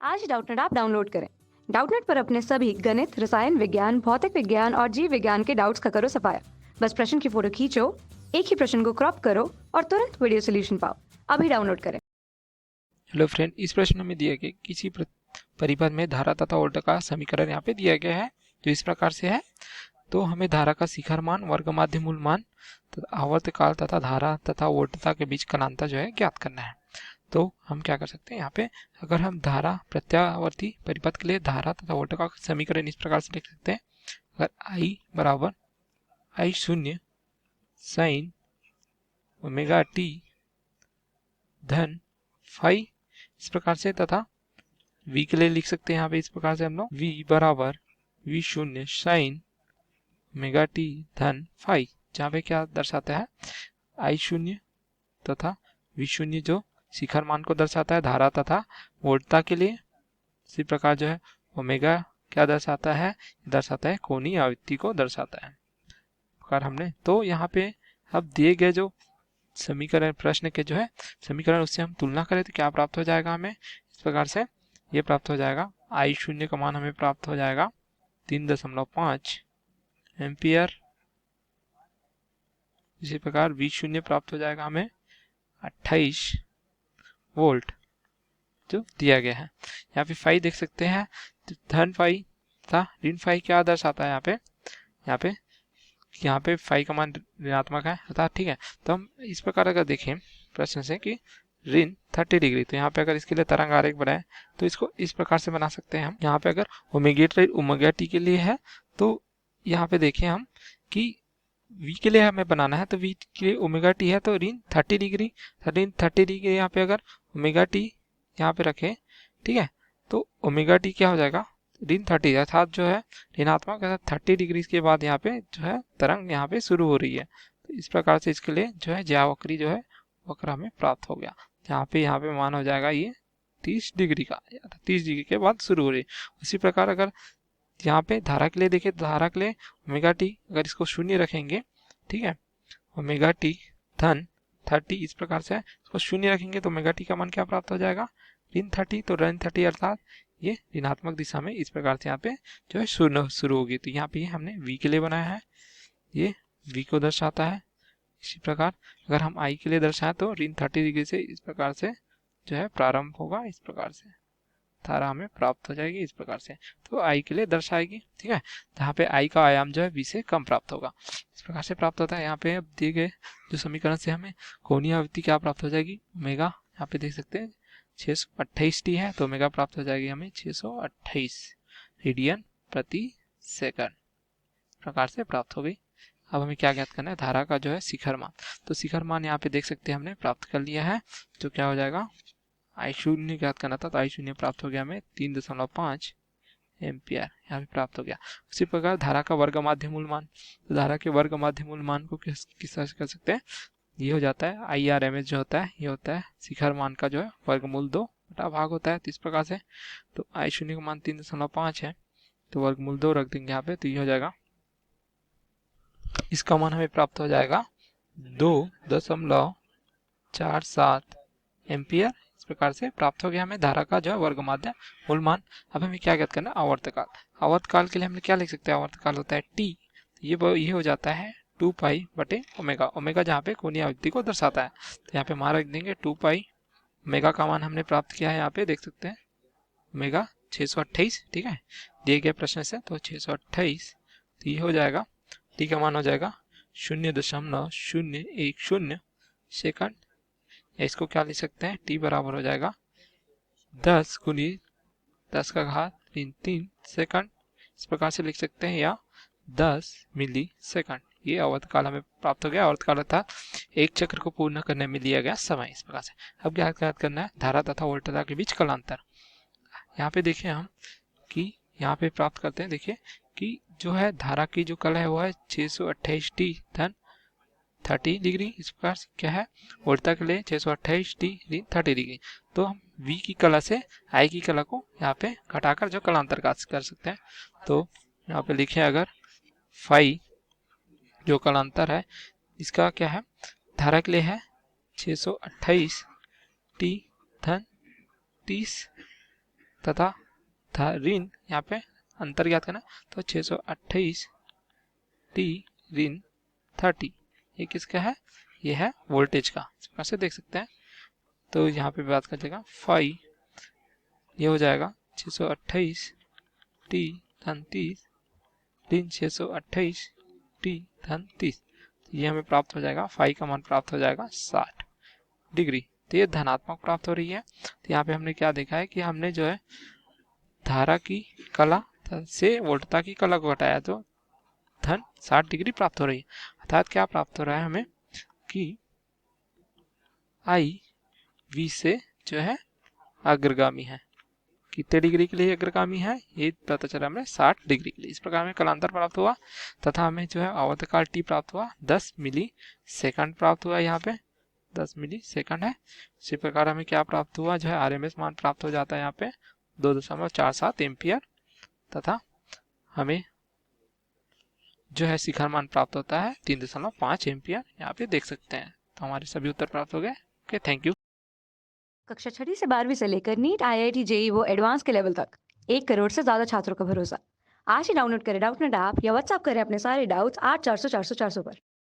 आज Doubtnut app download करें। Doubtnut पर अपने सभी गणित, रसायन विज्ञान, भौतिक विज्ञान और जीव विज्ञान के डाउट्स का करो सफाया। बस प्रश्न की फोटो खींचो, एक ही प्रश्न को क्रॉप करो और तुरंत वीडियो सोल्यूशन पाओ। अभी डाउनलोड करें। हेलो फ्रेंड, इस प्रश्न में दिया गया किसी परिपथ में धारा तथा वोल्ट का समीकरण यहाँ पे दिया गया है जो इस प्रकार से है। तो हमें धारा का शिखर मान, वर्ग माध्य मूल मान तथा आवर्तकाल तथा धारा तथा वोल्टता के बीच कलांतर जो है ज्ञात करना है। तो हम क्या कर सकते हैं, यहाँ पे अगर हम धारा प्रत्यावर्ती परिपथ के लिए धारा तथा वोल्ट का समीकरण इस प्रकार से लिख सकते हैं। अगर I बराबर I शून्य साइन ओमेगा टी धन फाई इस प्रकार से, तथा v के लिए लिख सकते हैं यहाँ पे इस प्रकार से हम लोग v बराबर v शून्य साइन ओमेगा टी धन फाई, जहाँ पे क्या दर्शाता है I शून्य तथा v शून्य जो शिखर मान को दर्शाता है धारा तथा वोल्टता के लिए। इसी प्रकार जो है ओमेगा क्या दर्शाता है कोणीय आवृत्ति को दर्शाता है। प्रकार हमने तो यहाँ पे अब दिए गए जो समीकरण प्रश्न के जो है समीकरण उससे हम तुलना करें तो क्या प्राप्त हो जाएगा, हमें इस प्रकार से ये प्राप्त हो जाएगा। I शून्य का मान हमें प्राप्त हो जाएगा 3.5 एम्पियर। इसी प्रकार V शून्य प्राप्त हो जाएगा हमें 28 वोल्ट जो दिया गया है। यहाँ पे फाई देख सकते हैं, तो धन फाई तथा ऋण फाई क्या दर्शाता है यहाँ पे फाई का मान ऋणात्मक है अर्थात ठीक है। तो हम इस प्रकार अगर देखें प्रश्न से कि ऋण 30 डिग्री, तो यहाँ पे अगर इसके लिए तरंग आरेख बनाए तो इसको इस प्रकार से बना सकते हैं हम। यहाँ पे अगर ओमेगा टी के लिए है तो यहाँ पे देखें हम कि v के लिए हमें बनाना है, तो v के लिए ओमेगा टी है तो ऋण 30 डिग्री, ऋण 30 डिग्री यहाँ पे अगर ओमेगा टी यहाँ पे रखें, ठीक है, तो ओमेगा टी क्या हो जाएगा ऋण 30 अर्थात जो है ऋणात्मक 30 डिग्री के बाद यहाँ पे जो है तरंग यहाँ पे शुरू हो रही है। तो इस प्रकार से इसके लिए जो है ज्यावक्री जो है वक्र हमें प्राप्त हो गया। यहाँ पे मान हो जाएगा ये 30 डिग्री का, 30 डिग्री के बाद शुरू हो रही है। उसी प्रकार अगर यहाँ पे धारा के लिए देखें तो धारा के लिए ओमेगा टी अगर इसको शून्य रखेंगे, ठीक है, ओमेगा टी धन 30 इस प्रकार से इसको शून्य रखेंगे तो ओमेगा टी का मान क्या प्राप्त हो जाएगा ऋण 30, तो ऋण 30 अर्थात ये ऋणात्मक दिशा में इस प्रकार से यहाँ पे जो है शुरू होगी। तो यहाँ पे हमने v के लिए बनाया है, ये v को दर्शाता है। इसी प्रकार अगर हम I के लिए दर्शाएं तो ऋण 30 डिग्री से इस प्रकार से जो है प्रारंभ होगा, इस प्रकार से धारा हमें प्राप्त हो जाएगी इस प्रकार से, तो I के लिए दर्शाएगी, ठीक है। जहाँ पे I का आयाम जो है v से कम प्राप्त होगा, इस प्रकार से प्राप्त होता है। यहाँ पे अब दिए गए जो समीकरण से हमें कोणीय आवृत्ति क्या प्राप्त हो जाएगी ओमेगा, यहाँ पे देख सकते हैं 628 टी है तो ओमेगा प्राप्त हो जाएगी हमें 628 रेडियन प्रति सेकंड प्रकार से प्राप्त हो गई। अब हमें क्या ज्ञात करना है, धारा का जो है शिखर मान। तो शिखर मान यहाँ पे देख सकते हैं हमने प्राप्त कर लिया है, तो क्या हो जाएगा I शून्य ज्ञात करना था तो I शून्य प्राप्त हो गया हमें 3.5 एम्पियर यहाँ पे प्राप्त हो गया। उसी प्रकार धारा का वर्ग माध्य मूल मान, तो धारा के वर्ग माध्य मूल मान को किस तरह से कर सकते हैं, ये हो जाता है IRMS जो होता है ये होता है शिखर मान का जो है वर्गमूल 2 बटा भाग होता है। तो इस प्रकार से तो I शून्य का मान 3.5 है तो वर्गमूल 2 रख देंगे यहाँ पे, तो ये हो जाएगा, इसका मान हमें प्राप्त हो जाएगा 2.47 एम्पियर। इस प्रकार से प्राप्त हो गया हमें धारा का जो है वर्ग माध्य मूल मान। अब हमें क्या ज्ञात करना है आवर्तकाल। आवर्तकाल के लिए हमने क्या लिख सकते हैं, आवर्तकाल होता है t, ये हो जाता है 2 पाई बटे ओमेगा, ओमेगा जहाँ पे कोणीय आवृत्ति को दर्शाता है। तो यहाँ पे मान रख देंगे 2 पाई, ओमेगा का मान हमने प्राप्त किया है, यहाँ पे देख सकते हैं ओमेगा 628, ठीक है, दिए गए प्रश्न से तो 628, तो ये हो जाएगा टी का मान हो जाएगा 0.010 सेकंड। इसको क्या लिख सकते हैं, t बराबर हो जाएगा 10 गुनी 10 का घात 3 सेकंड, इस प्रकार से लिख सकते हैं, या 10 मिली सेकंड। ये आवर्तकाल हमें प्राप्त हो गया। आवर्तकाल अर्थात एक चक्र को पूर्ण करने में लिया गया समय, इस प्रकार से। अब क्या ज्ञात करना है, धारा तथा वोल्टता के बीच कलांतर। यहाँ पे देखें हम कि यहाँ पे प्राप्त करते हैं, देखिए कि जो है धारा की जो कला है वो है 628 टी धन 30 डिग्री, इस प्रकार से क्या है वोल्टता के लिए 628 टी 30 डिग्री। तो हम v की कला से I की कला को यहाँ पे घटाकर जो कलांतर कर सकते हैं। तो यहाँ पे लिखे अगर फाई जो कलांतर है इसका क्या है, धारा के लिए है 628 टी धन 30 तथा ऋण यहाँ पे अंतर ज्ञात करना, तो 628 टी ऋण 30, ये किसका है, ये है वोल्टेज का। इस प्रकार से देख सकते हैं। तो यहाँ पे बात कर जाएगा फाई, ये हो जाएगा 628 टी धन 30 ऋण 628 टी धन 30, ये हमें प्राप्त हो जाएगा, फाई का मान प्राप्त हो जाएगा 60 डिग्री। तो ये धनात्मक प्राप्त हो रही है। तो यहाँ पे हमने क्या देखा है कि हमने जो है धारा की कला से वोल्टता की कला को घटाया, तो धन 60 डिग्री प्राप्त हो रही है। अर्थात क्या प्राप्त हो रहा है हमें कि आई वी से जो है अग्रगामी है। कितने डिग्री के लिए अग्रगामी है, ये पता चला हमें 60 डिग्री के लिए। इस प्रकार हमें कलांतर प्राप्त हुआ तथा हमें जो है आवर्तकाल टी प्राप्त हुआ, 10 मिली सेकंड प्राप्त हुआ, यहाँ पे 10 मिली सेकंड है। इसी प्रकार हमें क्या प्राप्त हुआ, जो है आरएमएस मान प्राप्त हो जाता है यहाँ पे 2.47 एम्पियर, तथा हमें जो है शिखर मान प्राप्त होता है 3.5 एम्पियर, यहाँ पे देख सकते हैं। तो हमारे सभी उत्तर प्राप्त हो गए। Okay, thank you. कक्षा 6वीं से 12वीं से लेकर नीट, आईआईटी, जेई वो एडवांस के लेवल तक 1 करोड़ से ज्यादा छात्रों का भरोसा। आज ही डाउनलोड करें डाउटनेट ऐप या व्हाट्सएप करें अपने सारे डाउट्स 8400 400 400 पर।